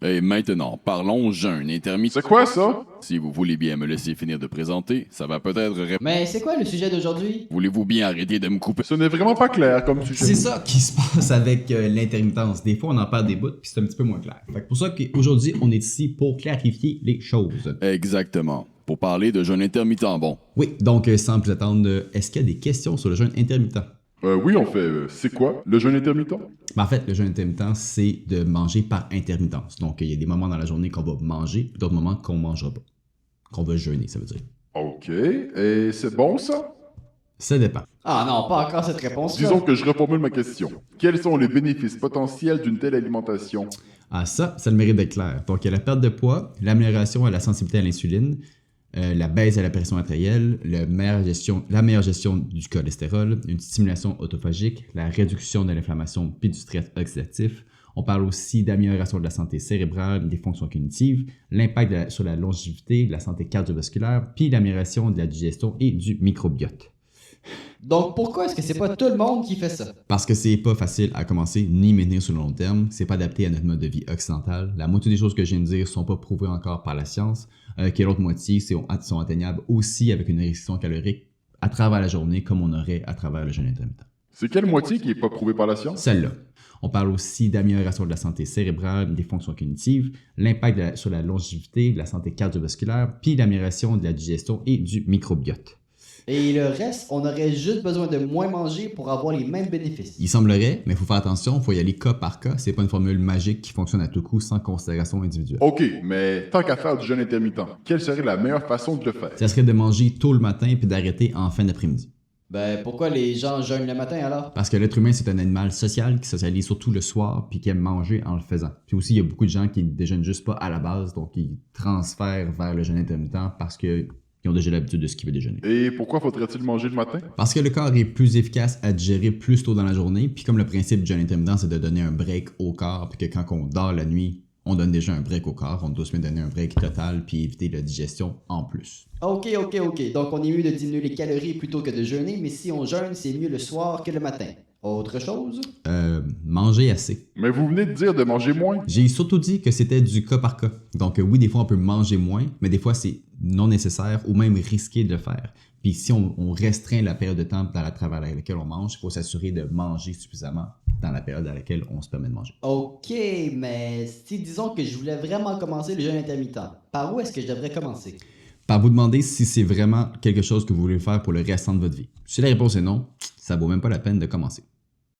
Et maintenant, parlons jeûne intermittent. C'est quoi ça? Si vous voulez bien me laisser finir de présenter, ça va peut-être répondre. Mais c'est quoi le sujet d'aujourd'hui? Voulez-vous bien arrêter de me couper? Ce n'est vraiment pas clair comme C'est sujet. ça qui se passe avec l'intermittence. Des fois, on en parle des bouts, puis c'est un petit peu moins clair. Fait que pour ça qu'aujourd'hui, on est ici pour clarifier les choses. Exactement. Pour parler de jeûne intermittent, bon. Oui, donc sans plus attendre, est-ce qu'il y a des questions sur le jeûne intermittent? Oui, en fait, c'est quoi le jeûne intermittent? Ben, en fait, le jeûne intermittent, c'est de manger par intermittence. Donc, il y a des moments dans la journée qu'on va manger, puis d'autres moments qu'on ne mangera pas. Qu'on va jeûner, ça veut dire. Ok, et c'est bon ça? Ça dépend. Ah non, pas encore cette réponse. Disons que je reformule ma question. Quels sont les bénéfices potentiels d'une telle alimentation? Ah, ça le mérite d'être clair. Donc, il y a la perte de poids, l'amélioration à la sensibilité à l'insuline, la baisse de la pression artérielle, la meilleure gestion du cholestérol, une stimulation autophagique, la réduction de l'inflammation puis du stress oxydatif. On parle aussi d'amélioration de la santé cérébrale, des fonctions cognitives, l'impact sur la longévité, la santé cardiovasculaire, puis l'amélioration de la digestion et du microbiote. Donc pourquoi est-ce que c'est pas tout le monde qui fait ça? Parce que c'est pas facile à commencer ni maintenir sur le long terme, c'est pas adapté à notre mode de vie occidental. La moitié des choses que je viens de dire sont pas prouvées encore par la science, que l'autre moitié sont atteignables aussi avec une restriction calorique à travers la journée comme on aurait à travers le jeûne intermittent. C'est quelle moitié qui n'est pas prouvée par la science? Celle-là. On parle aussi d'amélioration de la santé cérébrale, des fonctions cognitives, l'impact sur la longévité, la santé cardiovasculaire, puis l'amélioration de la digestion et du microbiote. Et le reste, on aurait juste besoin de moins manger pour avoir les mêmes bénéfices. Il semblerait, mais il faut faire attention, il faut y aller cas par cas. C'est pas une formule magique qui fonctionne à tout coup sans considération individuelle. Ok, mais tant qu'à faire du jeûne intermittent, quelle serait la meilleure façon de le faire? Ça serait de manger tôt le matin puis d'arrêter en fin d'après-midi. Ben pourquoi les gens jeûnent le matin alors? Parce que l'être humain, c'est un animal social qui socialise surtout le soir puis qui aime manger en le faisant. Puis aussi, il y a beaucoup de gens qui ne déjeunent juste pas à la base, donc ils transfèrent vers le jeûne intermittent parce qu'ils ont déjà l'habitude de ce qu'ils veulent déjeuner. Et pourquoi faudrait-il manger le matin? Parce que le corps est plus efficace à digérer plus tôt dans la journée, puis comme le principe du jeûne intermittent, c'est de donner un break au corps, puis que quand on dort la nuit, on donne déjà un break au corps, on doit se donner un break total, puis éviter la digestion en plus. Ok. Donc on est mieux de diminuer les calories plutôt que de jeûner, mais si on jeûne, c'est mieux le soir que le matin. Autre chose? Manger assez. Mais vous venez de dire de manger moins. J'ai surtout dit que c'était du cas par cas. Donc oui, des fois on peut manger moins, mais des fois c'est non nécessaire ou même risqué de le faire. Puis si on restreint la période de temps dans la travers laquelle on mange, il faut s'assurer de manger suffisamment dans la période dans laquelle on se permet de manger. Ok, mais si disons que je voulais vraiment commencer le jeûne intermittent, par où est-ce que je devrais commencer? Par vous demander si c'est vraiment quelque chose que vous voulez faire pour le restant de votre vie. Si la réponse est non, ça vaut même pas la peine de commencer.